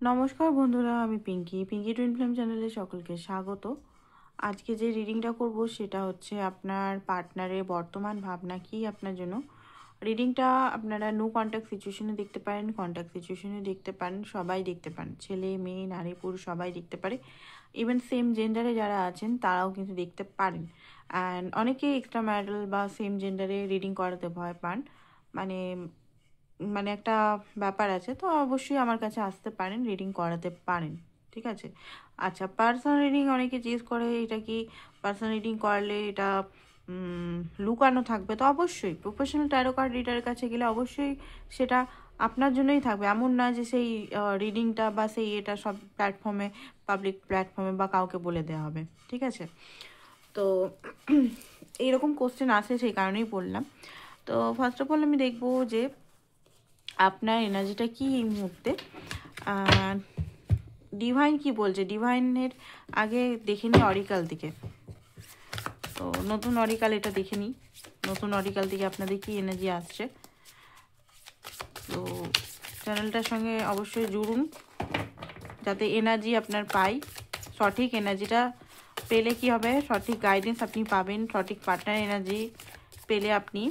নমস্কার বন্ধুরা, আমি পিঙ্কি টুইন ফ্লেম চ্যানেলে সকলকে স্বাগত। আজকে যে রিডিংটা করব সেটা হচ্ছে আপনার পার্টনারের বর্তমান ভাবনা কি আপনার জন্য। রিডিংটা আপনারা নো কন্ট্যাক্ট সিচুয়েশনে দেখতে পারেন, কন্ট্যাক্ট সিচুয়েশনে দেখতে পারেন, সবাই দেখতে পারেন, ছেলে মেয়ে নারী পুরুষ সবাই দেখতে পারে। ইভেন সেম জেন্ডারে যারা আছেন তারাও কিন্তু দেখতে পারেন। অ্যান্ড অনেকে এক্সট্রা ম্যারিটাল বা সেম জেন্ডারে রিডিং করাতে ভয় পান, মানে মানে একটা ব্যাপার আছে। তো অবশ্যই আমার কাছে আসতে পারেন, রিডিং করাতে পারেন, ঠিক আছে। আচ্ছা, পার্সোনাল রিডিং অনেকে জিজ্ঞেস করে এটা কি পার্সোনাল রিডিং করলে এটা লুকানো থাকবে? তো অবশ্যই প্রফেশনাল ট্যারো কার্ড রিডারের কাছে গেলে অবশ্যই সেটা আপনার জন্যই থাকবে। এমন না যে সেই রিডিংটা বা সেই এটা সব প্ল্যাটফর্মে, পাবলিক প্ল্যাটফর্মে বা কাউকে বলে দেওয়া হবে, ঠিক আছে। তো এইরকম কোশ্চেন আসে, সেই কারণেই বললাম। তো ফার্স্ট অফ অল আমি দেখবো যে আপনার এনার্জিটা কি এই মুহূর্তে। ডিভাইন কি বলছে, ডিভাইনের আগে দেখে নিই অরিকাল থেকে। তো নতুন অরিকাল এটা দেখে নিই, নতুন অরিকাল থেকে আপনাদের কি এনার্জি আসছে। তো চ্যানেলটার সঙ্গে অবশ্যই জুড়ুন যাতে এনার্জি আপনার পাই। সঠিক এনার্জিটা পেলে কি হবে, সঠিক গাইডেন্স আপনি পাবেন। সঠিক পার্টনার এনার্জি পেলে আপনি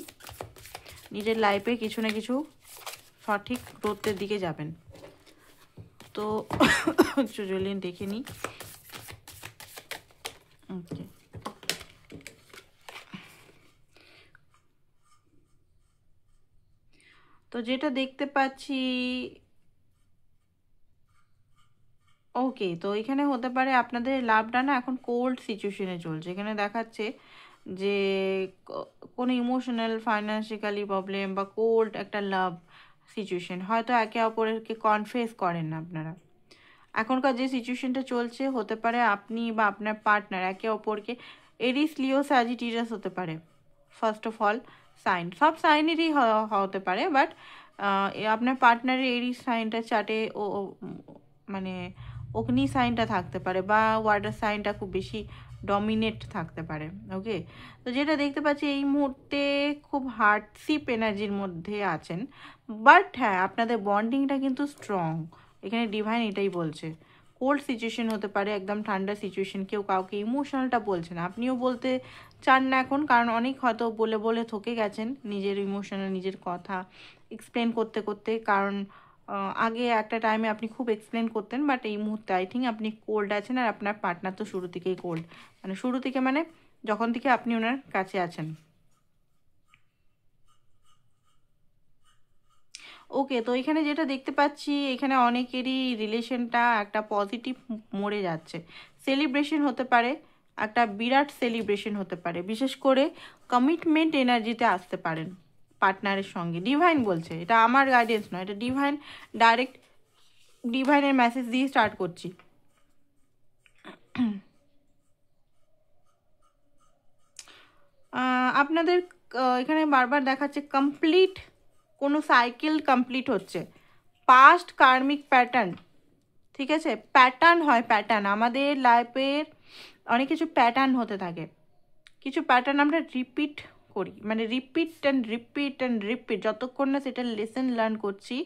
নিজের লাইফে কিছু না কিছু সঠিক গ্রোথের দিকে যাবেন। তো চলিয়ে দেখে নিই। ওকে, তো যেটা দেখতে পাচ্ছি, ওকে, তো এখানে হতে পারে আপনাদের লাভটা না এখন কোল্ড সিচুয়েশনে চলছে। এখানে দেখাচ্ছে যে কোনো ইমোশনাল ফাইন্যান্সিক্যালি প্রবলেম বা কোল্ড একটা লাভ সিচুয়েশন, হয়তো একে অপরকে কনফেস করেন না আপনারা। এখনকার যে সিচুয়েশনটা চলছে, হতে পারে আপনি বা আপনার পার্টনার একে অপরকে, এরিস লিও স্যাজিটেরিয়াস হতে পারে। ফার্স্ট অফ অল সাইন, সব সাইনেরই হতে পারে, বাট আপনার পার্টনারের এরিস সাইনটা চার্টে মানে অগ্নি সাইনটা থাকতে পারে, বা ওয়াটার সাইনটা খুব বেশি ডমিনেট থাকতে পারে। ওকে, তো যেটা দেখতে পাচ্ছি এই মুহূর্তে খুব হার্টশিপ এনার্জির মধ্যে আছেন, বাট হ্যাঁ আপনাদের বন্ডিংটা কিন্তু স্ট্রং। এখানে ডিভাইন এটাই বলছে। কোল্ড সিচুয়েশন হতে পারে, একদম ঠান্ডা সিচুয়েশন, কেউ কাউকে ইমোশনালটা বলছে না, আপনিও বলতে চান না এখন, কারণ অনেক হয়তো বলে বলে থকে গেছেন নিজের ইমোশনাল, নিজের কথা এক্সপ্লেন করতে করতে। কারণ আগে একটা টাইমে আপনি খুব এক্সপ্লেন করতেন, বাট এই মুহূর্তে আই থিঙ্ক আপনি কোল্ড আছেন। আর আপনার পার্টনার তো শুরু থেকেই কোল্ড, মানে শুরু থেকে মানে যখন থেকে আপনি ওনার কাছে আছেন। ওকে, তো এখানে যেটা দেখতে পাচ্ছি, এখানে অনেকেরই রিলেশনটা একটা পজিটিভ মোড়ে যাচ্ছে। সেলিব্রেশন হতে পারে, একটা বিরাট সেলিব্রেশন হতে পারে, বিশেষ করে কমিটমেন্ট এনার্জিতে আসতে পারেন পার্টনারের সঙ্গে। ডিভাইন বলছে, এটা আমার গাইডেন্স নয়, এটা ডিভাইন ডাইরেক্ট, ডিভাইনের মেসেজ দিয়ে স্টার্ট করছি। আপনাদের এখানে বারবার দেখাচ্ছে কমপ্লিট, কোনো সাইকেল কমপ্লিট হচ্ছে, পাস্ট কার্মিক প্যাটার্ন, ঠিক আছে। প্যাটার্ন হয়, প্যাটার্ন আমাদের লাইফের অনেক কিছু প্যাটার্ন হতে থাকে। কিছু প্যাটার্ন আমরা রিপিট করি, মানে repeat and repeat and repeat, যতক্ষণ না সেটা লেসন লার্ন করছি,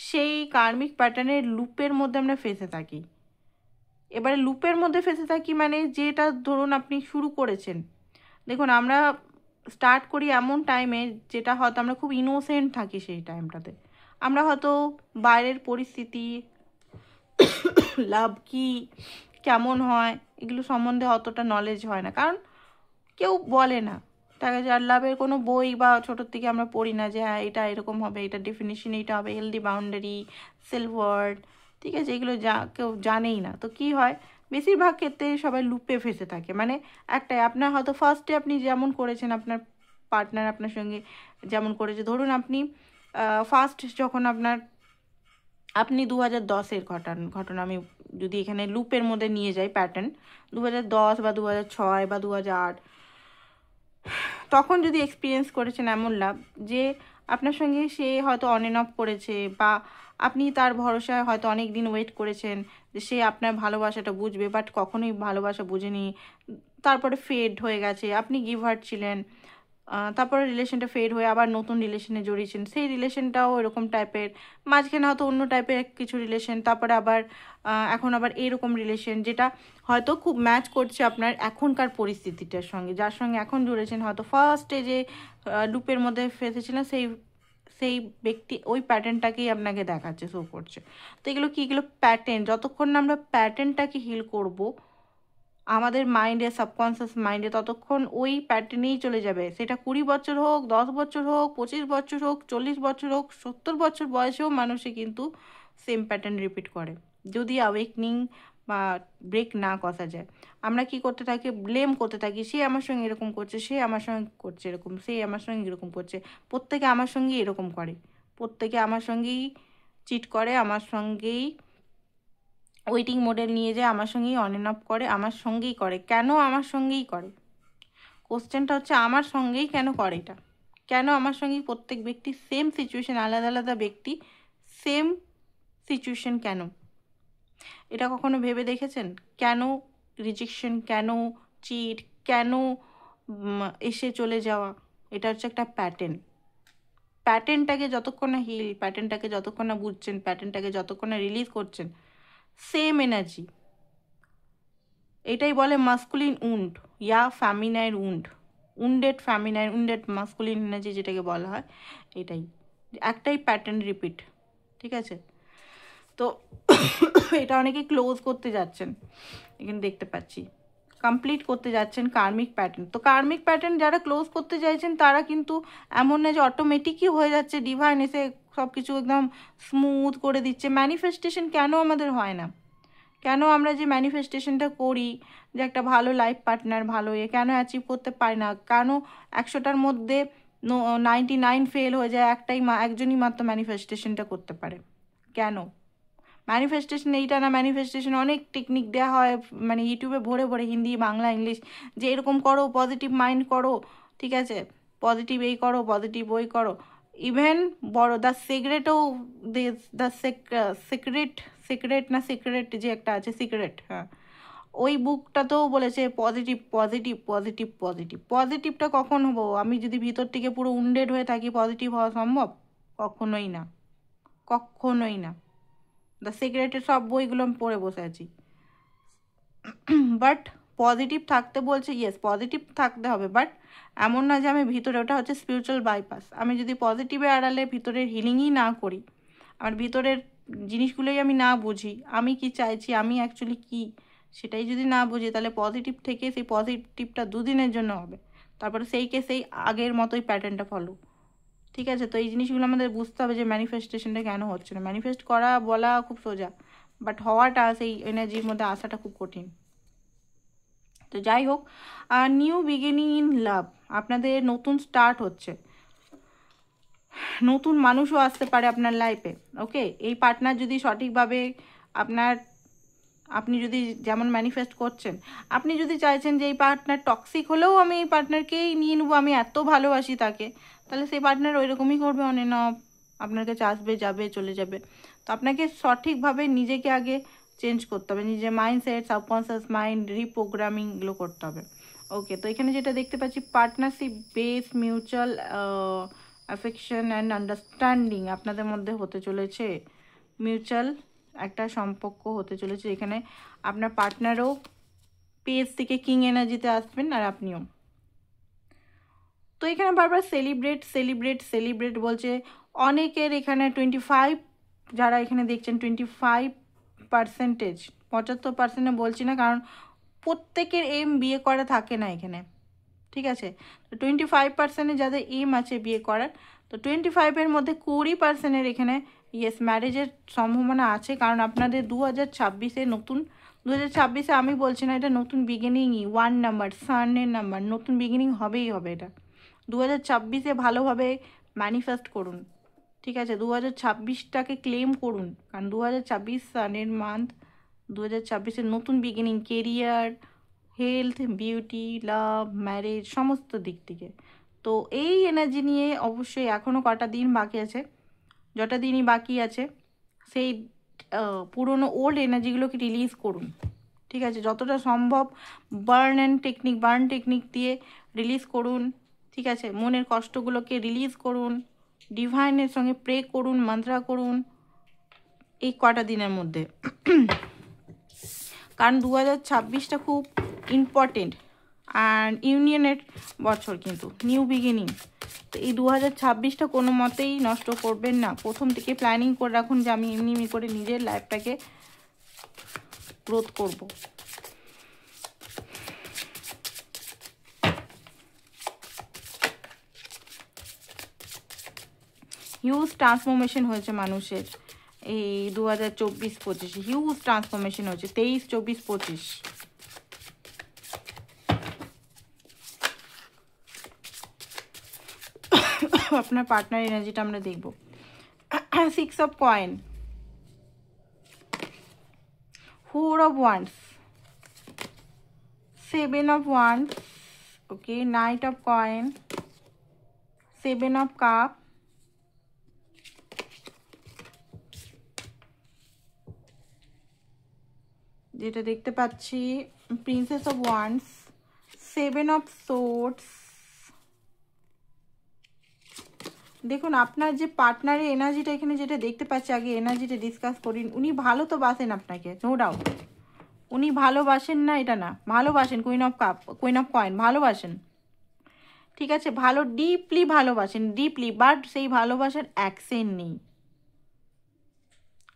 সেই কার্মিক প্যাটার্নের লুপের মধ্যে আমরা ফেসে থাকি। এবারে লুপের মধ্যে ফেসে থাকি মানে যেটা ধরুন আপনি শুরু করেছেন, দেখুন আমরা স্টার্ট করি এমন টাইমে যেটা হয়তো আমরা খুব ইনোসেন্ট থাকি। সেই টাইমটাতে আমরা হয়তো বাইরের পরিস্থিতি, লাভ কি, কেমন হয়, এগুলো সম্বন্ধে অতটা নলেজ হয় না, কারণ কেউ বলে না। তাকে যার লাভের কোনো বই বা ছোটোর থেকে আমরা পড়ি না যে হ্যাঁ এটা এরকম হবে, এটা ডেফিনিশন এইটা হবে, হেলদি বাউন্ডারি, সেলফ ওয়ার্ড, ঠিক আছে, এগুলো কেউ জানেই না। তো কি হয়, বেশিরভাগ ক্ষেত্রে সবাই লুপে ফেসে থাকে। মানে একটাই, আপনার হয়তো ফার্স্টে আপনি যেমন করেছেন, আপনার পার্টনার আপনার সঙ্গে যেমন করেছে, ধরুন আপনি ফার্স্ট যখন আপনি 2010-এর ঘটনা আমি যদি এখানে লুপের মধ্যে নিয়ে যাই, প্যাটার্ন 2010 বা 2006 বা 2008, তখন যদি এক্সপিরিয়েন্স করেছেন এমন লাভ যে আপনার সঙ্গে সে হয়তো অন এন্ড অফ করেছে, বা আপনি তার ভরসায় হয়তো অনেক দিন ওয়েট করেছেন যে সে আপনার ভালোবাসাটা বুঝবে, বাট কখনোই ভালোবাসা বুঝেনি, তারপরে ফেড হয়ে গেছে, আপনি গিভ হার্ট ছিলেন, তারপরে রিলেশনটা ফেড হয়ে আবার নতুন রিলেশনে জড়িয়েছেন, সেই রিলেশনটাও এরকম টাইপের, মাঝখানে হয়তো অন্য টাইপের কিছু রিলেশন, তারপরে আবার এখন আবার এরকম রিলেশন যেটা হয়তো খুব ম্যাচ করছে আপনার এখনকার পরিস্থিতিটার সঙ্গে, যার সঙ্গে এখন জুড়েছেন, হয়তো ফার্স্টে যে লুপের মধ্যে ফেসেছিলেন সেই সেই ব্যক্তি ওই প্যাটার্নটাকেই আপনাকে দেখাচ্ছে, শো করছে। তো এগুলো কি, এগুলো প্যাটার্ন, যতক্ষণ না আমরা প্যাটার্নটাকে হিল করব আমাদের মাইন্ডে, সাবকনসিয়াস মাইন্ডে, ততক্ষণ ওই প্যাটার্নেই চলে যাবে। সেটা 20 বছর হোক, 10 বছর হোক, 25 বছর হোক, 40 বছর হোক, 70 বছর বয়সেও মানুষে কিন্তু সেম প্যাটার্ন রিপিট করে, যদি অ্যাওয়েকনিং বা ব্রেক না কষা যায়। আমরা কি করতে থাকি, ব্লেম করতে থাকি, সে আমার সঙ্গে এরকম করছে, সে আমার সঙ্গে করছে এরকম, সে আমার সঙ্গে এরকম করছে, প্রত্যেকে আমার সঙ্গেই এরকম করে, প্রত্যেকে আমার সঙ্গেই চিট করে, আমার সঙ্গেই ওয়েটিং মডেল নিয়ে যায়, আমার সঙ্গেই অন অ্যান্ড অফ করে, আমার সঙ্গেই করে। কেন আমার সঙ্গেই করে? কোশ্চেনটা হচ্ছে আমার সঙ্গেই কেন করে এটা? কেন আমার সঙ্গেই প্রত্যেক ব্যক্তি সেম সিচুয়েশন, আলাদা আলাদা ব্যক্তি সেম সিচুয়েশন কেন? এটা কখনো ভেবে দেখেছেন? কেন রিজেকশন, কেন চিট, কেন এসে চলে যাওয়া? এটা হচ্ছে একটা প্যাটার্ন। প্যাটার্নটাকে যতক্ষণ না হিল, প্যাটার্নটাকে যতক্ষণ না বুঝছেন, প্যাটার্নটাকে যতক্ষণ না রিলিজ করছেন, সেম এনার্জি, এটাই বলে মাস্কুলিন উন্ড ইয়া feminine wound, wounded feminine, wounded masculine energy যেটাকে বলা হয়, এটাই একটাই প্যাটার্ন রিপিট। ঠিক আছে, তো এটা অনেকে ক্লোজ করতে যাচ্ছেন, এখানে দেখতে পাচ্ছি কমপ্লিট করতে যাচ্ছেন কার্মিক প্যাটার্ন। তো কার্মিক প্যাটার্ন যারা ক্লোজ করতে চাইছেন তারা কিন্তু এমন না যে অটোমেটিকই হয়ে যাচ্ছে, ডিভাইন এসে সব কিছু একদম স্মুথ করে দিচ্ছে। ম্যানিফেস্টেশন কেন আমাদের হয় না? কেন আমরা যে ম্যানিফেস্টেশনটা করি যে একটা ভালো লাইফ পার্টনার, ভালো কেন অ্যাচিভ করতে পারি না? কেন 100টার মধ্যে 99 ফেল হয়ে যায়, একজনই মাত্র ম্যানিফেস্টেশনটা করতে পারে? কেন? ম্যানিফেস্টেশন এইটা না, ম্যানিফেস্টেশন অনেক টেকনিক দেওয়া হয়, মানে ইউটিউবে ভরে ভরে, হিন্দি, বাংলা, ইংলিশ, যে এরকম করো, পজিটিভ মাইন্ড করো, ঠিক আছে, পজিটিভ এই করো, পজিটিভ ওই করো। ইভেন বড় দ্য সিক্রেটও, দ্য সিক্রেট, সিক্রেট না সিক্রেট যে একটা আছে, সিক্রেট, হ্যাঁ, ওই বুকটাতেও বলেছে পজিটিভ পজিটিভ পজিটিভ পজিটিভ। পজিটিভটা কখন হবো? আমি যদি ভিতর থেকে পুরো উন্ডেড হয়ে থাকি, পজিটিভ হওয়া সম্ভব? কখনোই না, কখনোই না। দ্য সিক্রেটের সব বইগুলো আমি পড়ে বসে আছি, বাট পজিটিভ থাকতে বলছে, ইয়েস পজিটিভ থাকতে হবে, বাট এমন না যে আমি ভিতরে, ওটা হচ্ছে স্পিরিচুয়াল বাইপাস। আমি যদি পজিটিভের আড়ালে ভিতরের হিলিংই না করি, আমার ভিতরের জিনিসগুলোই আমি না বুঝি, আমি কি চাইছি, আমি অ্যাকচুয়ালি কি, সেটাই যদি না বুঝি, তাহলে পজিটিভ থেকে সেই পজিটিভটা দুদিনের জন্য হবে, তারপরে সেই আগের মতোই প্যাটার্নটা ফলো। ঠিক আছে, তো এই জিনিসগুলো আমাদের বুঝতে হবে যে ম্যানিফেস্টেশনটা কেন হচ্ছে না। ম্যানিফেস্ট করা বলা খুব সোজা, বাট হওয়াটা, সেই এনার্জির মধ্যে আসাটা খুব কঠিন। তো যাই হোক, নিউ বিগিনিং ইন লাভ, আপনাদের নতুন স্টার্ট হচ্ছে, নতুন মানুষও আসতে পারে আপনার লাইফে। ওকে, এই পার্টনার যদি সঠিকভাবে আপনি যদি যেমন ম্যানিফেস্ট করছেন, আপনি যদি চাইছেন যে এই পার্টনার টক্সিক হলেও আমি এই পার্টনারকেই নিয়ে নেবো, আমি এত ভালোবাসি তাকে, তাহলে সেই পার্টনার ওই রকমই করবে, অন এন্ড অফ আপনার কাছে আসবে, যাবে, চলে যাবে। তো আপনাকে সঠিকভাবে নিজেকে আগে চেঞ্জ করতে হবে, নিজের মাইন্ডসেট, সাবকনসিয়াস মাইন্ড রিপ্রোগ্রামিং এগুলো করতে হবে। ওকে, তো এখানে যেটা দেখতে পাচ্ছি, partnership base mutual affection and understanding আপনাদের মধ্যে হতে চলেছে, মিউচুয়াল একটা সম্পর্ক হতে চলেছে, এখানে আপনার পার্টনারও পেজ থেকে কিং এনার্জিতে আসবেন, আর আপনিও। তো এখানে বারবার সেলিব্রেট সেলিব্রেট সেলিব্রেট বলছে, অনেকের এখানে 25, যারা এখানে দেখছেন 25%, 75% বলছি না, কারণ প্রত্যেকের এম বিয়ে করা থাকে না এখানে। ঠিক আছে, তো 25% যাদের এম আছে বিয়ে করার, তো 25-এর মধ্যে 20%-এর এখানে ইয়েস ম্যারেজের সম্ভাবনা আছে, কারণ আপনাদের 2026-এ নতুন, 2026-এ আমি বলছি না, এটা নতুন বিগিনিংই, 1 নাম্বার, সানের নাম্বার, নতুন বিগিনিং হবেই হবে। এটা 2026-এ ভালোভাবে ম্যানিফেস্ট করুন। ঠিক আছে, 2026টাকে ক্লেম করুন, কারণ 2026 সানের মান্থ, 2026-এ নতুন বিগিনিং, কেরিয়ার, হেলথ, বিউটি, লাভ, ম্যারেজ, সমস্ত দিক থেকে। তো এই এনার্জি নিয়ে অবশ্যই এখনও কটা দিন বাকি আছে, যটা দিনই বাকি আছে সেই পুরনো ওল্ড এনার্জিগুলোকে রিলিজ করুন। ঠিক আছে, যতটা সম্ভব বার্ন টেকনিক দিয়ে রিলিজ করুন, ঠিক আছে, মনের কষ্টগুলোকে রিলিজ করুন, ডিভাইনের সঙ্গে প্রে করুন, মন্ত্রা করুন এই কটা দিনের মধ্যে। কারণ 2026টা খুব ইম্পর্টেন্ট অ্যান্ড ইউনিয়নের বছর, কিন্তু নিউ বিগিনিং। তো এই 2026টা কোনো মতেই নষ্ট করবেন না। প্রথম থেকে প্ল্যানিং করে রাখুন যে আমি এমনি করে নিজের লাইফটাকে গ্রোথ করব। হিউজ ট্রান্সফরমেশন হয়েছে মানুষের এই 2024-25, হিউজ ট্রান্সফরমেশন হয়েছে 23, 24, 25। আপনার পার্টনার এনার্জিটা আমরা দেখব। 6 of coin, 4 of wands, 7 of wands, okay, knight of coin, 7 of cup, যেটা দেখতে পাচ্ছি princess of wands, 7 of swords. দেখুন আপনার যে পার্টনারের এনার্জিটা এখানে যেটা দেখতে পাচ্ছি, আগে এনার্জিটা ডিসকাস করি। উনি ভালো তো বাসেন আপনাকে, নো ডাউট। উনি ভালোবাসেন না এটা না, ভালোবাসেন। Queen of cup, queen of coin, ভালোবাসেন, ঠিক আছে, ভালো ডিপলি ভালোবাসেন, ডিপলি। বাট সেই ভালোবাসার অ্যাকশন নেই,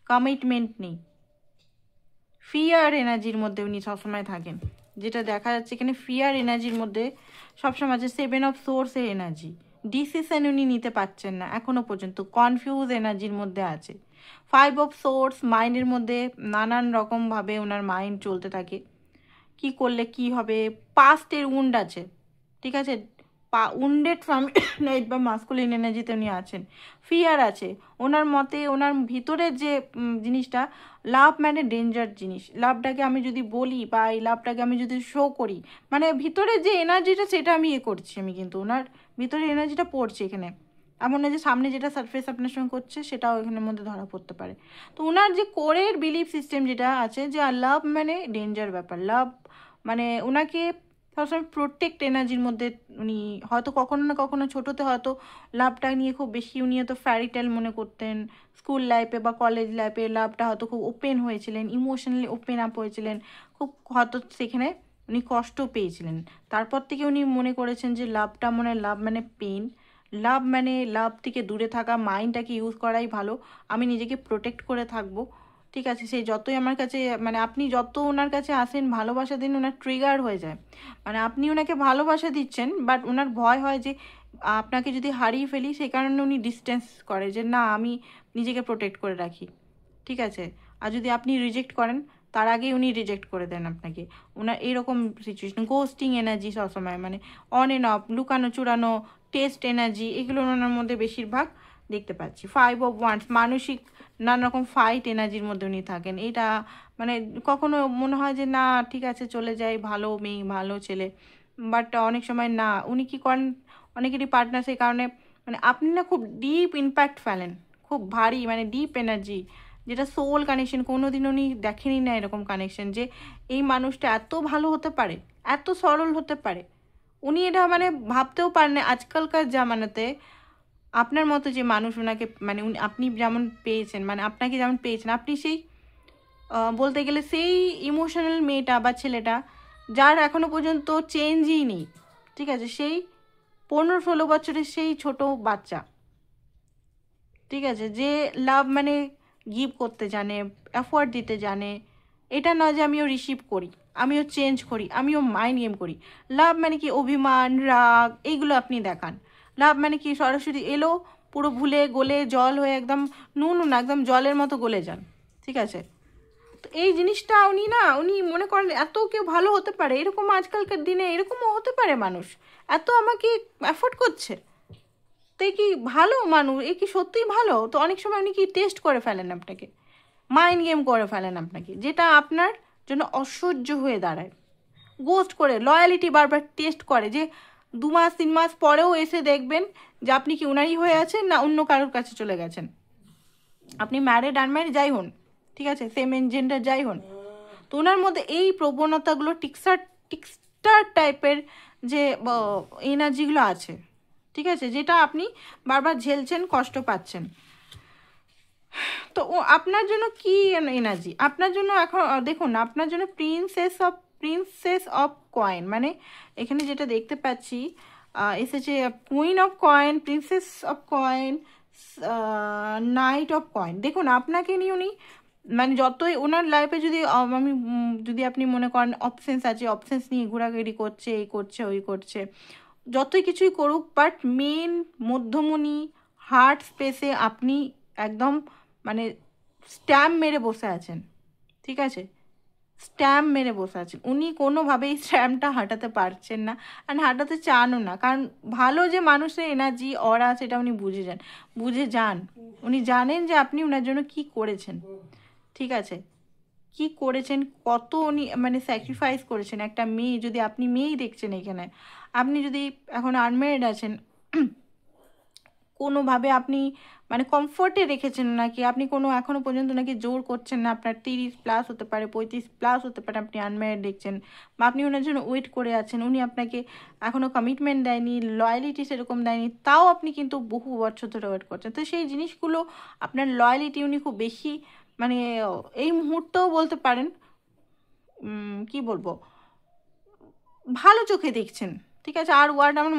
কমিটমেন্ট নেই, ফিয়ার এনার্জির মধ্যে উনি সবসময় থাকেন। যেটা দেখা যাচ্ছে এখানে ফিয়ার এনার্জির মধ্যে সবসময় আছে। 7 অফ সোর্সের এনার্জি, ডিসিশন উনি নিতে পারছেন না এখনো পর্যন্ত, কনফিউজ এনার্জির মধ্যে আছে। 5 অফ সোর্স, মাইন্ডের মধ্যে নানান রকমভাবে ওনার মাইন্ড চলতে থাকে, কি করলে কি হবে। পাস্টের উন্ড আছে, ঠিক আছে, উন্ডেড ফ্যামিলি বা মাস্কুলিন এনার্জিতে উনি আছেন। ফিয়ার আছে ওনার মতে। ওনার ভিতরের যে জিনিসটা, লাভ মানে ডেঞ্জার জিনিস। লাভটাকে আমি যদি বলি বা এই লাভটাকে আমি যদি শো করি, মানে ভিতরের যে এনার্জিটা সেটা আমি করছি আমি, কিন্তু ওনার ভিতরে এনার্জিটা পড়ছে এখানে। এমন না যে সামনে যেটা সারফেস আপনার সঙ্গে করছে সেটাও এখানের মধ্যে ধরা পড়তে পারে। তো ওনার যে কোরের বিলিফ সিস্টেম যেটা আছে, যে লাভ মানে ডেঞ্জার ব্যাপার। লাভ মানে ওনাকে সবসময় প্রোটেক্ট এনার্জির মধ্যে উনি হয়তো কখনো না কখনো ছোটোতে হয়তো লাভটা নিয়ে খুব বেশি উনি হয়তো ফ্যারিটেল মনে করতেন। স্কুল লাইফে বা কলেজ লাইফে লাভটা হয়তো খুব ওপেন হয়েছিলেন, ইমোশনালি ওপেন আপ হয়েছিলেন, খুব হয়তো সেখানে উনি কষ্ট পেয়েছিলেন। তারপর থেকে উনি মনে করেছেন যে লাভটা মনে, লাভ মানে পেন, লাভ মানে লাভ থেকে দূরে থাকা, মাইন্ডটাকে ইউজ করাই ভালো। আমি নিজেকে প্রোটেক্ট করে থাকবো, ঠিক আছে। সেই যতই আমার কাছে, মানে আপনি যত ওনার কাছে আসেন ভালোবাসা দিন, ওনার ট্রিগার হয়ে যায়। মানে আপনি ওনাকে ভালোবাসা দিচ্ছেন, বাট ওনার ভয় হয় যে আপনাকে যদি হারিয়ে ফেলি, সেই কারণে উনি ডিস্টেন্স করে, যে না আমি নিজেকে প্রোটেক্ট করে রাখি, ঠিক আছে। আর যদি আপনি রিজেক্ট করেন, তার আগেই উনি রিজেক্ট করে দেন আপনাকে। ওনার এইরকম সিচুয়েশন, গোস্টিং এনার্জি সবসময়, মানে অন এন্ড অফ, লুকানো চুরানো, টেস্ট এনার্জি, এগুলো ওনার মধ্যে বেশিরভাগ দেখতে পাচ্ছি। 5 অফ ওয়ান্ডস, মানসিক নানা রকম ফাইট এনার্জির মধ্যে উনি থাকেন। এটা মানে কখনো মনে হয় যে না ঠিক আছে চলে যাই, ভালো মেয়ে ভালো ছেলে, বাট অনেক সময় না, উনি কী করেন, অনেকেরই পার্টনার সেই কারণে মানে আপনি না খুব ডিপ ইম্প্যাক্ট ফেলেন, খুব ভারী মানে ডিপ এনার্জি, যেটা সোল কানেকশন। কোনো দিন উনি দেখেনি না এরকম কানেকশন, যে এই মানুষটা এত ভালো হতে পারে, এত সরল হতে পারে। উনি এটা মানে ভাবতেও পারেন না আজকালকার জামানাতে আপনার মতো যে মানুষ ওনাকে, মানে আপনি যেমন পেয়েছেন, মানে আপনাকে যেমন পেয়েছেন, আপনি সেই বলতে গেলে সেই ইমোশনাল মেয়েটা বা ছেলেটা যার এখনো পর্যন্ত চেঞ্জই নেই, ঠিক আছে, সেই 15-16 বছরের সেই ছোট বাচ্চা, ঠিক আছে, যে লাভ মানে গিভ করতে জানে, এফোর্ট দিতে জানে। এটা নয় যে আমিও রিসিভ করি, আমিও চেঞ্জ করি, আমিও মাইন্ড গেম করি। লাভ মানে কি অভিমান, রাগ, এইগুলো আপনি দেখান। লাভ মানে কি সরাসরি এলো, পুরো ভুলে গলে জল হয়ে একদম নুন না, একদম জলের মতো গলে যান, ঠিক আছে। তো এই জিনিসটা উনি মনে করেন এত কেউ ভালো হতে পারে, এরকম আজকালকার দিনে এরকমও হতে পারে মানুষ, এত আমাকে এফোর্ট করছে, তো এ কি ভালো মানুষ, এ কি সত্যিই ভালো। তো অনেক সময় উনি কি টেস্ট করে ফেলেন আপনাকে, মাইন্ড গেম করে ফেলেন আপনাকে, যেটা আপনার জন্য অসহ্য হয়ে দাঁড়ায়। গোস্ট করে, লয়ালিটি বারবার টেস্ট করে, যে 2 মাস 3 মাস পরেও এসে দেখবেন যে আপনি কি উনারই হয়ে আছেন না অন্য কারোর কাছে চলে গেছেন। আপনি ম্যারিড আনম্যারিড যাই হন, ঠিক আছে, সেম জেন্ডার যাই হন, তো ওনার মধ্যে এই প্রবণতাগুলো টিকস্টার টাইপের যে এনার্জিগুলো আছে, ঠিক আছে, যেটা আপনি বারবার ঝেলছেন, কষ্ট পাচ্ছেন। তো আপনার জন্য কি এনার্জি আপনার জন্য এখন দেখুন, আপনার জন্য প্রিন্সেস অফ কয়েন, মানে এখানে যেটা দেখতে পাচ্ছি এসেছে queen of coin, princess of coin, night of coin. দেখুন আপনাকে নিয়ে উনি মানে যতই ওনার লাইফে যদি আমি যদি আপনি মনে করেন অপশনস আছে, অপশনস নিয়ে ঘোরাঘুরি করছে, এই করছে ওই করছে, যতই কিছুই করুক, বাট মেন মধ্যমণি হার্ট স্পেসে আপনি একদম মানে স্ট্যাম্প মেরে বসে আছেন। ঠিক আছে, স্ট্যাম্প মেরে বসে আছেন, উনি কোনোভাবেই স্ট্যাম্পটা হাঁটাতে পারছেন না, আর হাঁটাতে চানও না, কারণ ভালো যে মানুষের এনার্জি অরা সেটা উনি বুঝে যান, উনি জানেন যে আপনি ওনার জন্য কি করেছেন। ঠিক আছে, কি করেছেন, কত উনি মানে স্যাক্রিফাইস করেছেন। একটা মেয়ে, যদি আপনি মেয়েই দেখছেন এখানে, আপনি যদি এখন আনম্যারিড আছেন, কোনোভাবে আপনি মানে কমফোর্টে রেখেছেন নাকি, আপনি কোনো এখনও পর্যন্ত নাকি জোর করছেন না, আপনার 30+ হতে পারে, 35+ হতে পারে, আপনি আনম্যারিড দেখছেন, বা আপনি ওনার জন্য ওয়েট করে আছেন, উনি আপনাকে এখনও কমিটমেন্ট দেয়নি, লয়ালিটি সেরকম দেয়নি, তাও আপনি কিন্তু বহু বছর ধরে ওয়েট করছেন। তো সেই জিনিসগুলো আপনার লয়ালিটি উনি খুব বেশি মানে এই মুহূর্তেও বলতে পারেন কি বলবো, ভালো চোখে দেখছেন। ঠিক আছে, আর ওয়ার্ড আমার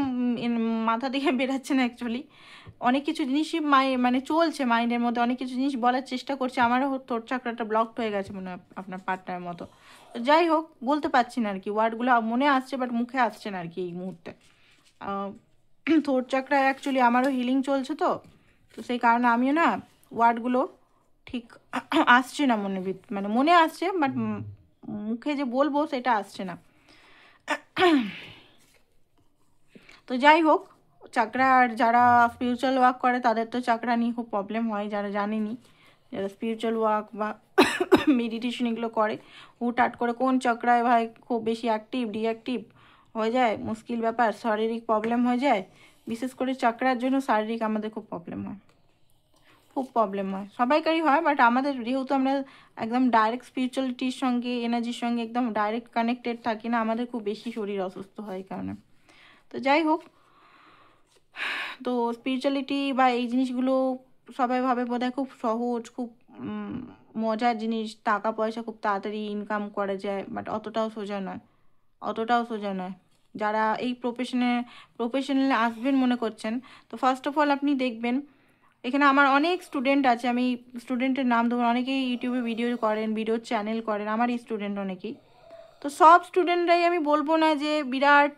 মাথা থেকে বেরাচ্ছে না অ্যাকচুয়ালি, অনেক কিছু জিনিসই মানে চলছে মাইন্ডের মধ্যে, অনেক কিছু জিনিস বলার চেষ্টা করছে, আমারও থ্রোট চাকরাটা ব্লকড হয়ে গেছে মনে হয় আপনার পার্টনারের মতো। তো যাই হোক, বলতে পারছি না আর কি, ওয়ার্ডগুলো মনে আসছে বাট মুখে আসছে না আর কি এই মুহূর্তে। থ্রোট চাকরা অ্যাকচুয়ালি আমারও হিলিং চলছে, তো সেই কারণে আমিও না ওয়ার্ডগুলো ঠিক আসছে না মানে মনে আসছে, বাট মুখে যে বলবো সেটা আসছে না। তো যাই হোক, চাকরার যারা স্পিরিচুয়াল ওয়ার্ক করে তাদের তো চাকরা নিয়ে খুব প্রবলেম হয়, যারা জানেনি, যারা স্পিরিচুয়াল ওয়ার্ক বা মেডিটেশন এগুলো করে, হুটহাট করে কোন চক্রায় ভাই খুব বেশি অ্যাক্টিভ ডিঅ্যাক্টিভ হয়ে যায়, মুশকিল ব্যাপার, শারীরিক প্রবলেম হয়ে যায়। বিশেষ করে চক্রার জন্য শারীরিক আমাদের খুব প্রবলেম হয়, খুব প্রবলেম হয়, সবাইকারই হয়, বাট আমাদের যেহেতু আমরা একদম ডাইরেক্ট স্পিরিচুয়ালিটির সঙ্গে এনার্জির সঙ্গে একদম ডাইরেক্ট কানেক্টেড থাকি না, আমাদের খুব বেশি শরীর অসুস্থ হয় এই কারণে। তো যাই হোক, তো স্পিরিচুয়ালিটি বা এই জিনিসগুলো সবাই ভাবে বোধহয় খুব সহজ, খুব মজার জিনিস, টাকা পয়সা খুব তাড়াতাড়ি ইনকাম করা যায়, বাট অতটাও সোজা নয়। যারা এই প্রফেশনালে আসবেন মনে করছেন, তো ফার্স্ট অফ অল আপনি দেখবেন, এখানে আমার অনেক স্টুডেন্ট আছে, আমি স্টুডেন্টের নাম দেবো, অনেকেই ইউটিউবে ভিডিও চ্যানেল করেন, আমারই স্টুডেন্ট অনেকেই। তো সব স্টুডেন্টরাই আমি বলবো না যে বিরাট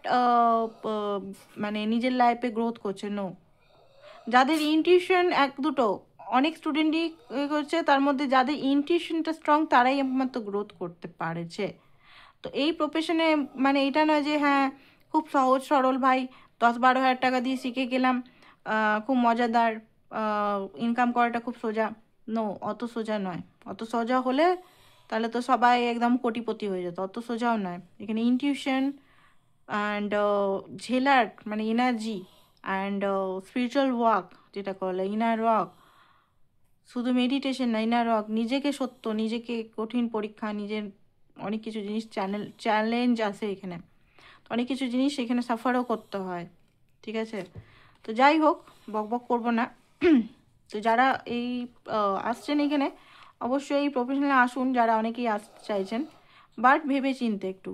মানে নিজের লাইফে গ্রোথ করছে, নো। যাদের ইনটিউশন দুটো, অনেক স্টুডেন্টই করছে, তার মধ্যে যাদের ইনটিউশনটা স্ট্রং তারাই একমাত্র গ্রোথ করতে পারেছে। তো এই প্রফেশনে মানে এটা নয় যে হ্যাঁ খুব সহজ সরল ভাই 10-12 হাজার টাকা দিয়ে শিখে গেলাম, খুব মজাদার, ইনকাম করাটা খুব সোজা, নো, অত সোজা নয়। অত সোজা হলে তাহলে তো সবাই একদম কোটিপতি হয়ে যেত, অত সোজাও নয়। এখানে ইনটিউশন অ্যান্ড ঝেলার মানে এনার্জি অ্যান্ড স্পিরিচুয়াল ওয়ার্ক, যেটা বলে ইনার ওয়ার্ক, শুধু মেডিটেশন না, ইনার ওয়ার্ক, নিজেকে সত্য, নিজেকে কঠিন পরীক্ষা, নিজের অনেক কিছু জিনিস চ্যালেঞ্জ আছে এখানে, অনেক কিছু জিনিস এখানে সাফারও করতে হয়। ঠিক আছে, তো যাই হোক, বক করবো না। তো যারা এই আসছেন এখানে, অবশ্যই এই প্রফেশনালে আসুন, যারা অনেকেই আসতে চাইছেন, বাট ভেবে চিনতে একটু।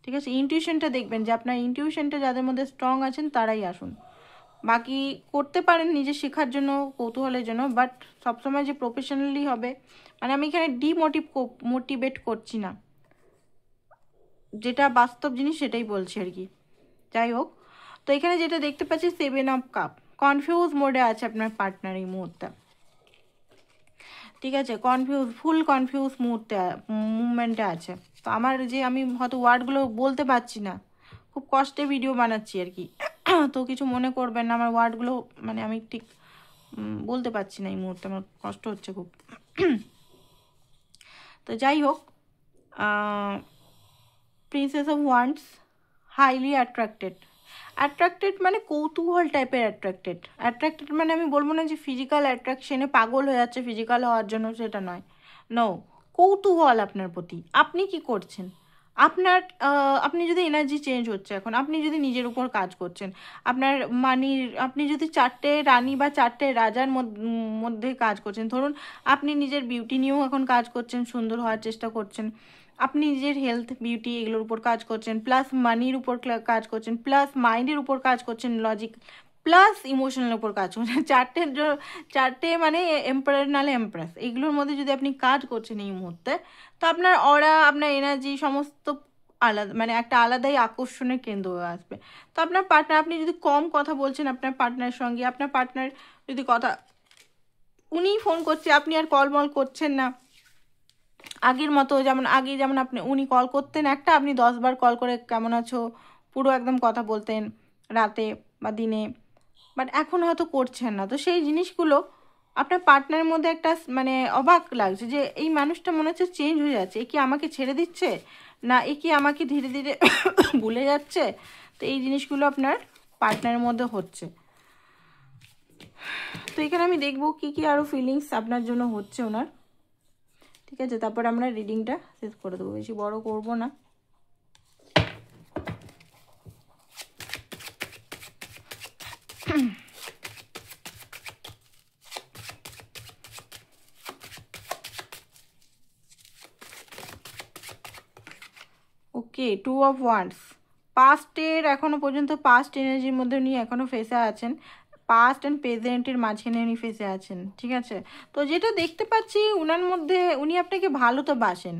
ঠিক আছে, ইনটিউশনটা দেখবেন, যে আপনার ইনটিউশনটা যাদের মধ্যে স্ট্রং আছেন তারাই আসুন। বাকি করতে পারেন নিজে শেখার জন্য, কৌতূহলের জন্য, বাট সবসময় যে প্রফেশনালি হবে, মানে আমি এখানে মোটিভেট করছি না, যেটা বাস্তব জিনিস সেটাই বলছি আর কি। যাই হোক, তো এখানে যেটা দেখতে পাচ্ছি 7 অফ কাপ, কনফিউজ মোডে আছে আপনার পার্টনার এই মুহূর্তে। ঠিক আছে, ফুল কনফিউজ মুভমেন্টে আছে। তো আমি হয়তো ওয়ার্ডগুলো বলতে পারছি না, খুব কষ্টে ভিডিও বানাচ্ছি আর কি, তো কিছু মনে করবেন না, আমার ওয়ার্ডগুলো মানে আমি ঠিক বলতে পারছি না এই মুহূর্তে, আমার কষ্ট হচ্ছে খুব। তো যাই হোক, princess of wands, highly attracted মানে কৌতূহল টাইপের অ্যাট্রাক্টেড মানে আমি বলবো না যে ফিজিক্যাল অ্যাট্রাকশনে পাগল হয়ে যাচ্ছে ফিজিক্যাল হওয়ার জন্য, সেটা নয়, নো, কৌতূহল আপনার প্রতি, আপনি কি করছেন, আপনার আপনি যদি এনার্জি চেঞ্জ হচ্ছে, এখন আপনি যদি নিজের উপর কাজ করছেন, আপনার মানির আপনি যদি 4টে রানী বা 4টে রাজার মধ্যে কাজ করছেন, ধরুন আপনি নিজের বিউটি নিয়েও এখন কাজ করছেন, সুন্দর হওয়ার চেষ্টা করছেন, আপনি নিজের হেলথ বিউটি এগুলোর উপর কাজ করছেন, প্লাস মানির উপর কাজ করছেন, প্লাস মাইন্ডের উপর কাজ করছেন, লজিক প্লাস ইমোশনাল উপর কাজ করছেন, চারটে মানে এম্পারার নালে এমপ্রেস, এগুলোর মধ্যে যদি আপনি কাজ করছেন এই মুহূর্তে, তো আপনার অরা, আপনার এনার্জি সমস্ত আলাদা, মানে একটা আলাদাই আকর্ষণের কেন্দ্র হয়ে আসবে। তো আপনার পার্টনার, আপনি যদি কম কথা বলছেন আপনার পার্টনারের সঙ্গে, আপনার পার্টনার যদি কথা, উনিই ফোন করছে, আপনি আর কল মল করছেন না আগের মতো, যেমন আগে যেমন উনি কল করতেন একটা, আপনি 10বার কল করে কেমন আছো পুরো একদম কথা বলতেন রাতে বা দিনে, বাট এখন হয়তো করছেন না। তো সেই জিনিসগুলো আপনার পার্টনারের মধ্যে একটা মানে অবাক লাগছে যে এই মানুষটা মনে হচ্ছে চেঞ্জ হয়ে যাচ্ছে, এ কি আমাকে ছেড়ে দিচ্ছে, না এ কি আমাকে ধীরে ধীরে ভুলে যাচ্ছে। তো এই জিনিসগুলো আপনার পার্টনারের মধ্যে হচ্ছে। তো এখানে আমি দেখবো কি কি আরও ফিলিংস আপনার জন্য হচ্ছে ওনার। ঠিক আছে, তারপর আমরা রিডিংটা শেষ করে দেবো, বেশি বড় করব না। ওকে, 2 অফ ওয়ান্ডস, পাস্টের এখনো পর্যন্ত পাস্ট এনার্জির মধ্যে উনি এখনো ফেসে আছেন, পাস্ট অ্যান্ড প্রেজেন্টের মাঝখানে উনি ফেসে আছেন। ঠিক আছে, তো যেটা দেখতে পাচ্ছি উনার মধ্যে, উনি আপনাকে ভালো তো বাসেন,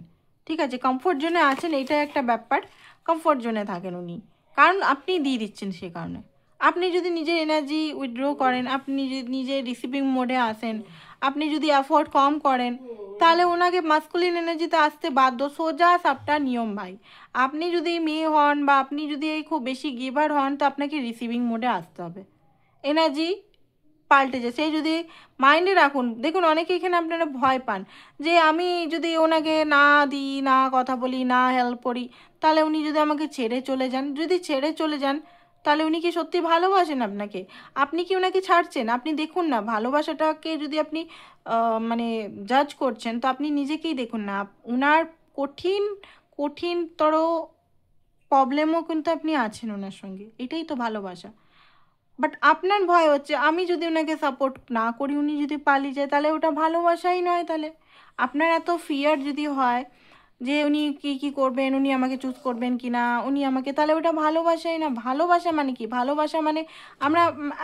ঠিক আছে, কমফোর্ট জোনে আছেন, এইটা একটা ব্যাপার, কমফোর্ট জোনে থাকেন উনি, কারণ আপনি দিয়ে দিচ্ছেন সে কারণে। আপনি যদি নিজের এনার্জি উইথড্র করেন, আপনি যদি নিজে রিসিভিং মোডে আসেন, আপনি যদি এফোর্ট কম করেন, তাহলে ওনাকে মাস্কুলিন এনার্জিতে আসতে বাধ্য, সোজা সাপটা নিয়ম ভাই। আপনি যদি মেয়ে হন বা আপনি যদি এই খুব বেশি গিভার হন, তো আপনাকে রিসিভিং মোডে আসতে হবে, এনার্জি পাল্টে যায়। সেই যদি মাইন্ডে রাখুন, দেখুন অনেকে এখানে আপনারা ভয় পান যে আমি যদি ওনাকে না দিই, না কথা বলি, না হেল্প করি, তাহলে উনি যদি আমাকে ছেড়ে চলে যান, যদি ছেড়ে চলে যান তাহলে উনি কি সত্যি ভালোবাসেন আপনাকে? আপনি কি ওনাকে ছাড়ছেন? আপনি দেখুন না, ভালোবাসাটাকে যদি আপনি মানে জাজ করছেন, তো আপনি নিজেকেই দেখুন না, ওনার কঠিনতর প্রবলেমও কিন্তু আপনি আছেন ওনার সঙ্গে, এটাই তো ভালোবাসা। বাট আপনার ভয় হচ্ছে আমি যদি ওনাকে সাপোর্ট না করি, উনি যদি পালিয়ে যায়, তাহলে ওটা ভালোবাসাই নয়। তাহলে আপনার এত ফিয়ার যদি হয় যে উনি কি করবেন, উনি আমাকে চুজ করবেন কি না, উনি আমাকে, তাহলে ওটা ভালোবাসাই না। ভালোবাসা মানে কি? ভালোবাসা মানে আমরা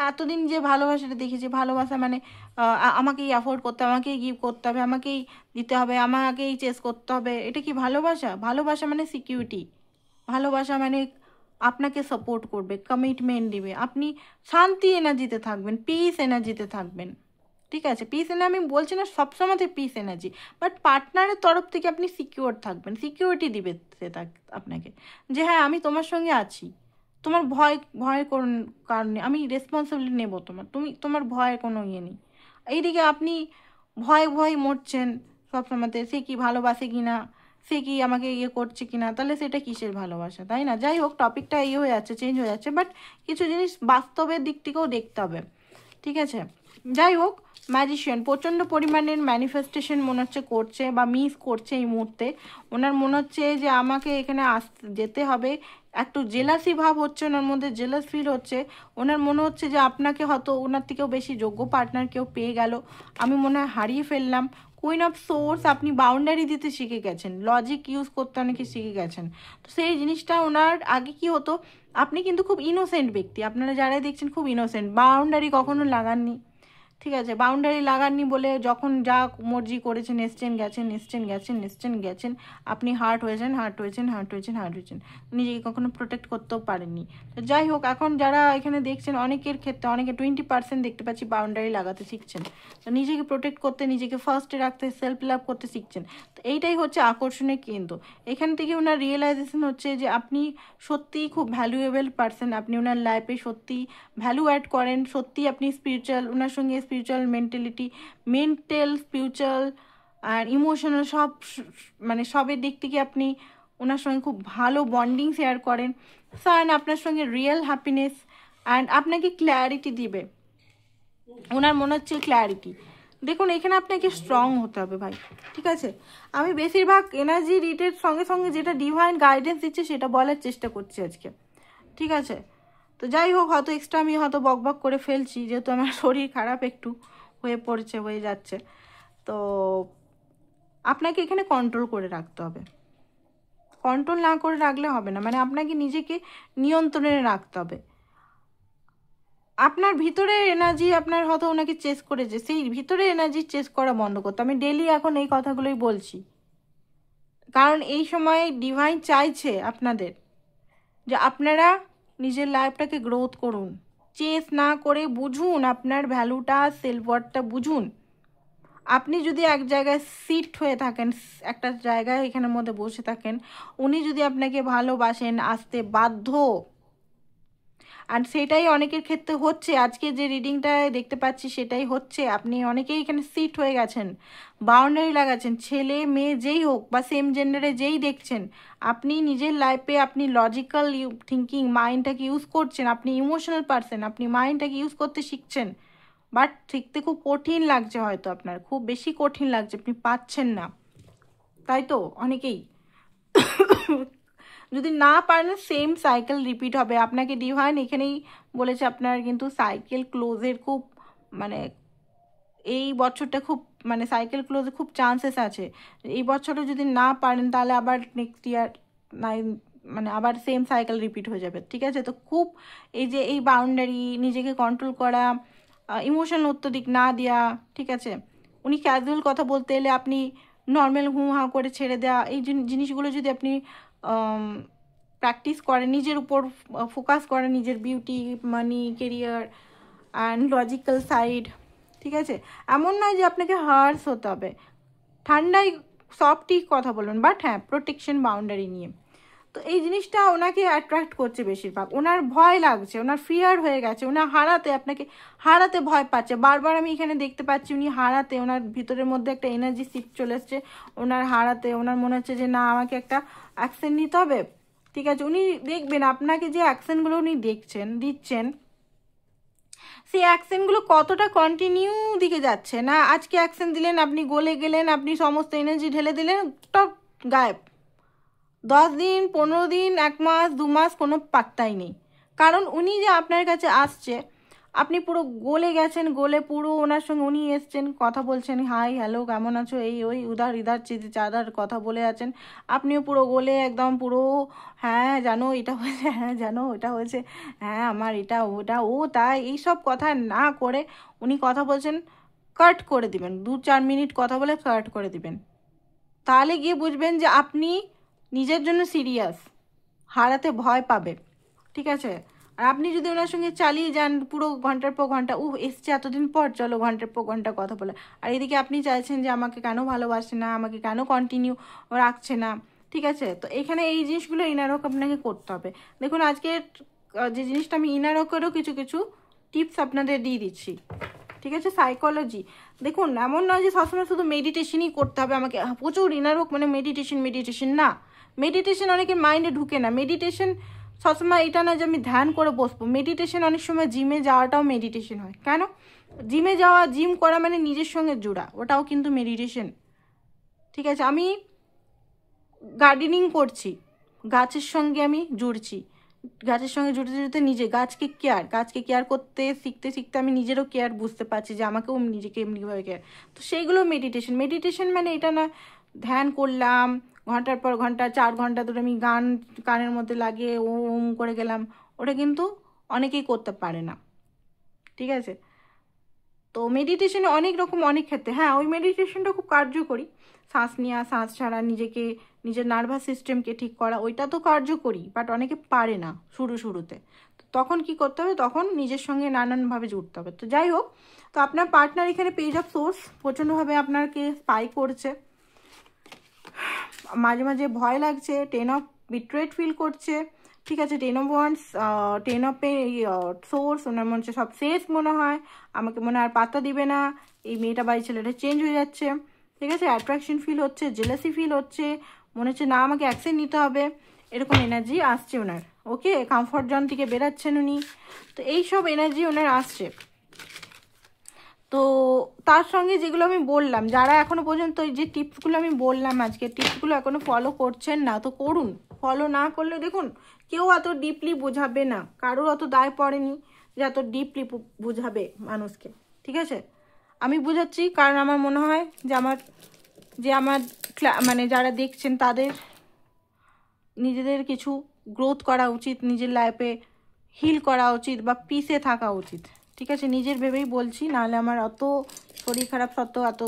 এতদিন যে ভালোবাসাটা দেখেছি, ভালোবাসা মানে আমাকেই অ্যাফোর্ড করতে হবে, আমাকেই গিভ করতে হবে, আমাকেই দিতে হবে, আমাকেই চেস করতে হবে, এটা কি ভালোবাসা? ভালোবাসা মানে সিকিউরিটি, ভালোবাসা মানে আপনাকে সাপোর্ট করবে, কমিটমেন্ট দিবে, আপনি শান্তি এনার্জিতে থাকবেন, পিস এনার্জিতে থাকবেন। ঠিক আছে, পিস এনার্জি আমি বলছি না সবসময় পিস এনার্জি, বাট পার্টনারের তরফ থেকে আপনি সিকিউর থাকবেন, সিকিউরিটি দিবে সে আপনাকে, যে হ্যাঁ আমি তোমার সঙ্গে আছি, তোমার ভয়ের কারণে আমি রেসপন্সিবিলিটি নেব, তোমার ভয়ের কোনো ইয়ে নেই। এইদিকে আপনি ভয়ে মরছেন সবসময়তে, সে কি ভালোবাসে কি না, সে কি আমাকে ইয়ে করছে কি না, তাহলে সেটা কিসের ভালোবাসা, তাই না? যাই হোক, টপিকটা ইয়ে হয়ে যাচ্ছে, চেঞ্জ হয়ে যাচ্ছে, বাট কিছু জিনিস বাস্তবের দিক থেকেও দেখতে হবে। ঠিক আছে, যাই হোক, ম্যাজিশিয়ান প্রচণ্ড পরিমাণের ম্যানিফেস্টেশন মনে হচ্ছে করছে বা মিস করছে এই মুহূর্তে। ওনার মনে হচ্ছে যে আমাকে এখানে যেতে হবে, একটু জেলাসি ভাব হচ্ছে ওনার মধ্যে, জেলাস ফিল হচ্ছে। ওনার মনে হচ্ছে যে আপনাকে হয়তো ওনার থেকেও বেশি যোগ্য পার্টনার কেউ পেয়ে গেল, আমি মনে হয় হারিয়ে ফেললাম। কুইন অফ সোর্স, আপনি বাউন্ডারি দিতে শিখে গেছেন, লজিক ইউজ করতে অনেকে শিখে গেছেন। তো সেই জিনিসটা ওনার আগে কি হতো, আপনি কিন্তু খুব ইনোসেন্ট ব্যক্তি, আপনারা যারাই দেখছেন খুব ইনোসেন্ট, বাউন্ডারি কখনো লাগাননি। ঠিক আছে, বাউন্ডারি লাগাননি বলে যখন যা মর্জি করেছেন, এসছেন গেছেন, আপনি হার্ট হয়েছেন, নিজেকে কখনো প্রোটেক্ট করতেও পারেননি। তো যাই হোক, এখন যারা এখানে দেখছেন অনেকের ক্ষেত্রে, অনেকে 20% দেখতে পাচ্ছি বাউন্ডারি লাগাতে শিখছেন, তো নিজেকে প্রোটেক্ট করতে, নিজেকে ফার্স্টে রাখতে, সেলফ লাভ করতে শিখছেন। তো এইটাই হচ্ছে আকর্ষণের কেন্দ্র। এখান থেকে ওনার রিয়েলাইজেশন হচ্ছে যে আপনি সত্যিই খুব ভ্যালুয়েবল পারসন, আপনি ওনার লাইফে সত্যি ভ্যালু অ্যাড করেন, সত্যি আপনি স্পিরিচুয়াল, ওনার সঙ্গে স্পিরিচুয়াল মেন্টাল স্পিরিচুয়াল আর ইমোশনাল সব, মানে সবের দিক থেকে আপনি ওনার সঙ্গে খুব ভালো বন্ডিং শেয়ার করেন। সান আপনার সঙ্গে রিয়েল হ্যাপিনেস অ্যান্ড আপনাকে ক্ল্যারিটি দিবে, ওনার মনে হচ্ছে ক্ল্যারিটি, দেখুন এখানে আপনাকে স্ট্রং হতে হবে ভাই, ঠিক আছে। আমি বেশিরভাগ এনার্জি রিডের সঙ্গে সঙ্গে যেটা ডিভাইন গাইডেন্স দিচ্ছে সেটা বলার চেষ্টা করছি আজকে, ঠিক আছে। তো যাই হোক, হয়তো এক্সট্রা আমি হয়তো বকবক করে ফেলছি, যেহেতু আমার শরীর খারাপ একটু হয়ে যাচ্ছে। তো আপনাকে এখানে কন্ট্রোল করে রাখতে হবে, কন্ট্রোল না করে রাখলে হবে না, মানে আপনাকে নিজেকে নিয়ন্ত্রণে রাখতে হবে। আপনার ভিতরে এনার্জি আপনার হয়তো ওনাকে চেস করেছে, সেই ভিতরে এনার্জি চেস করা বন্ধ করতে। আমি ডেলি এখন এই কথাগুলোই বলছি, কারণ এই সময় ডিভাইন চাইছে আপনাদের যে আপনারা নিজের লাইফটাকে গ্রোথ করুন, চেস না করে বুঝুন আপনার ভ্যালুটা, সেলফ ওয়ার্থটা বুঝুন। আপনি যদি এক জায়গায় সিট হয়ে থাকেন, একটা জায়গায় এখানের মধ্যে বসে থাকেন, উনি যদি আপনাকে ভালোবাসেন আসতে বাধ্য, আর সেটাই অনেকের ক্ষেত্রে হচ্ছে। আজকে যে রিডিংটা দেখতে পাচ্ছি সেটাই হচ্ছে। আপনি অনেকেই এখানে সিট হয়ে গেছেন, বাউন্ডারি লাগাচ্ছেন, ছেলে মেয়ে যেই হোক বা সেম জেন্ডারে যেই দেখছেন, আপনি নিজের লাইফে আপনি লজিক্যাল থিঙ্কিং মাইন্ডটাকে ইউজ করছেন, আপনি ইমোশনাল পারসন, আপনি মাইন্ডটাকে ইউজ করতে শিখছেন, বাট শিখতে খুব কঠিন লাগছে, হয়তো আপনার খুব বেশি কঠিন লাগছে, আপনি পাচ্ছেন না, তাই তো অনেকেই। যদি না পারেন সেম সাইকেল রিপিট হবে। আপনাকে ডিভাইন এখানেই বলেছে আপনার কিন্তু সাইকেল ক্লোজের খুব মানে এই বছরটা খুব মানে সাইকেল ক্লোজে খুব চান্সেস আছে। এই বছরে যদি না পারেন তাহলে আবার নেক্সট ইয়ার মানে আবার সেম সাইকেল রিপিট হয়ে যাবে, ঠিক আছে। তো খুব এই যে এই বাউন্ডারি, নিজেকে কন্ট্রোল করা, ইমোশনাল অত্যধিক না দেওয়া, ঠিক আছে। উনি ক্যাজুয়াল কথা বলতে এলে আপনি নর্মাল হু হা করে ছেড়ে দেওয়া, এই জিনিসগুলো যদি আপনি প্র্যাকটিস করেন, নিজের উপর ফোকাস করেন, নিজের beauty, money, career and logical side, ঠিক আছে। এমন নয় যে আপনাকে হার্স হতে হবে, ঠান্ডায় সফটই কথা বলবেন, বাট হ্যাঁ প্রোটেকশন বাউন্ডারি নিয়ে। তো এই জিনিসটা ওনাকে অ্যাট্রাক্ট করছে বেশিরভাগ। ওনার ভয় লাগছে, ওনার ফিয়ার হয়ে গেছে, ওনার আপনাকে হারাতে ভয় পাচ্ছে বারবার। আমি এখানে দেখতে পাচ্ছি উনি হারাতে, ওনার ভিতরের মধ্যে একটা এনার্জি শিফট চলে এসছে, ওনার হারাতে ওনার মনে হচ্ছে যে না আমাকে একটা অ্যাকশন নিতে হবে, ঠিক আছে। উনি দেখবেন আপনাকে যে অ্যাকশনগুলো উনি দিচ্ছেন, সেই অ্যাকশনগুলো কতটা কন্টিনিউ দিকে যাচ্ছে না। আজকে অ্যাকশন দিলেন, আপনি গলে গেলেন, আপনি সমস্ত এনার্জি ঢেলে দিলেন, টপ গায়েব। 10 দিন, 15 দিন, 1 মাস, 2 মাস কোনো পাত্তাই নেই। কারণ উনি যে আপনার কাছে আসছে, আপনি পুরো গলে গেছেন, গলে পুরো ওনার সঙ্গে উনি এসছেন, কথা বলছেন, হাই হ্যালো কেমন আছো, এই ওই উদার ইদার চাদার কথা বলে আছেন, আপনিও পুরো গলে একদম পুরো হ্যাঁ জানো এটা হয়েছে, হ্যাঁ জানো ওটা হয়েছে, হ্যাঁ আমার এটা ওটা ও তাই, এইসব কথা না করে উনি কথা বলছেন, কাট করে দিবেন, 2-4 মিনিট কথা বলে কাট করে দিবেন। তাহলে গিয়ে বুঝবেন যে আপনি নিজের জন্য সিরিয়াস, হারাতে ভয় পাবে, ঠিক আছে। আর আপনি যদি ওনার সঙ্গে চালিয়ে যান পুরো ঘন্টার পর ঘন্টা, এসছে এতদিন পর চলো ঘন্টার পর ঘন্টা কথা বলে, আর এদিকে আপনি চাইছেন যে আমাকে কেন ভালোবাসে না, আমাকে কেন কন্টিনিউ রাখছে না, ঠিক আছে। তো এখানে এই জিনিসগুলো ইনারক আপনাকে করতে হবে। দেখুন আজকে যে জিনিসটা আমি ইনারকেরও কিছু কিছু টিপস আপনাদের দিয়ে দিচ্ছি, ঠিক আছে। সাইকোলজি দেখুন, এমন নয় যে সবসময় শুধু মেডিটেশনই করতে হবে আমাকে, প্রচুর ইনারক মানে মেডিটেশন না। মেডিটেশন অনেকের মাইন্ডে ঢুকে না। মেডিটেশন সবসময় এটা না যে আমি ধ্যান করে বসবো। মেডিটেশন অনেক সময় জিমে যাওয়াটাও মেডিটেশন হয়। কেন? জিমে যাওয়া, জিম করা মানে নিজের সঙ্গে জোড়া, ওটাও কিন্তু মেডিটেশন, ঠিক আছে। আমি গার্ডেনিং করছি, গাছের সঙ্গে আমি জুড়ছি, গাছের সঙ্গে জুড়তে জুড়তে নিজে গাছকে কেয়ার করতে শিখতে শিখতে আমি নিজেরও কেয়ার বুঝতে পারছি যে আমাকেও নিজেকে এমনিভাবে কেয়ার। তো সেইগুলো মেডিটেশন মানে এটা না ধ্যান করলাম ঘন্টার পর ঘন্টা, 4 ঘন্টা ধরে আমি গান কানের মধ্যে লাগিয়ে ওম করে গেলাম, ওটা কিন্তু অনেকেই করতে পারে না, ঠিক আছে। তো মেডিটেশনে অনেক রকম, অনেক ক্ষেত্রে হ্যাঁ ওই মেডিটেশনটা খুব কার্যকরী। শ্বাস নেওয়া, শ্বাস ছাড়া, নিজের নার্ভাস সিস্টেমকে ঠিক করা, ওইটা তো কার্যকরী, বাট অনেকে পারে না শুরুতে। তো তখন কি করতে হবে? তখন নিজের সঙ্গে নানানভাবে জুড়তে হবে। তো যাই হোক, তো আপনার পার্টনার এখানে পেজ অফ সোর্স প্রচণ্ডভাবে আপনাকে স্পাই করছে, মাঝে মাঝে ভয় লাগছে, 10 অফ বিট্রেড ফিল করছে, ঠিক আছে। 10 অফ ওয়ান্স, 10 অফ সোর্স, ওনার মনে হচ্ছে সব শেষ মনে হয়, আমাকে মনে আর পাত্তা দিবে না, এই মেয়েটা বাড়ি ছেলেটা চেঞ্জ হয়ে যাচ্ছে, ঠিক আছে। অ্যাট্রাকশন ফিল হচ্ছে, জেলাসি ফিল হচ্ছে, মনে হচ্ছে না আমাকে অ্যাকশন নিতে হবে, এরকম এনার্জি আসছে ওনার। ওকে, কমফর্ট জোন থেকে বেরাচ্ছেন উনি, তো এইসব এনার্জি ওনার আসছে। তো তার সঙ্গে যেগুলো আমি বললাম, যারা এখনো পর্যন্ত যে টিপসগুলো আমি বললাম আজকে, টিপসগুলো এখনো ফলো করছেন না তো করুন। ফলো না করলে দেখুন কেউ অত ডিপলি বোঝাবে না, কারোর অত দায় পড়েনি যে এত ডিপলি বোঝাবে মানুষকে, ঠিক আছে? আমি বোঝাচ্ছি কারণ আমার মনে হয় যে আমার মানে যারা দেখছেন তাদের নিজেদের কিছু গ্রোথ করা উচিত, নিজের লাইফে হিল করা উচিত বা পিসে থাকা উচিত, ঠিক আছে? নিজের ভেবেই বলছি, নাহলে আমার অত শরীর খারাপ সত্ত্বেও এত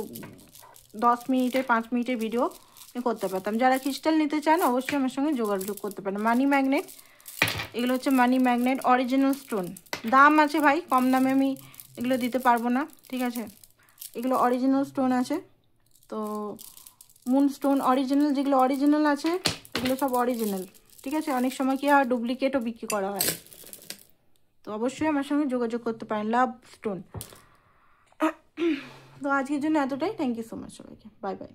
10 মিনিটের 5 মিনিটের ভিডিও আমি করতে পারতাম। যারা ক্রিস্টাল নিতে চান অবশ্যই আমার সঙ্গে যোগাযোগ করতে পারেন। মানি ম্যাগনেট, এগুলো হচ্ছে মানি ম্যাগনেট অরিজিনাল স্টোন। দাম আছে ভাই, কম দামে আমি এগুলো দিতে পারবো না, ঠিক আছে? এগুলো অরিজিনাল স্টোন আছে। তো মুন স্টোন অরিজিনাল, যেগুলো অরিজিনাল আছে এগুলো সব অরিজিনাল, ঠিক আছে? অনেক সময় কি হয় ডুপ্লিকেটও বিক্রি করা হয়। তো অবশ্যই আমার সঙ্গে যোগাযোগ করতে পারেন। লাভ স্টোন। তো আজকের জন্য এতটাই। থ্যাংক ইউ সো মাচ সবাইকে। Bye bye.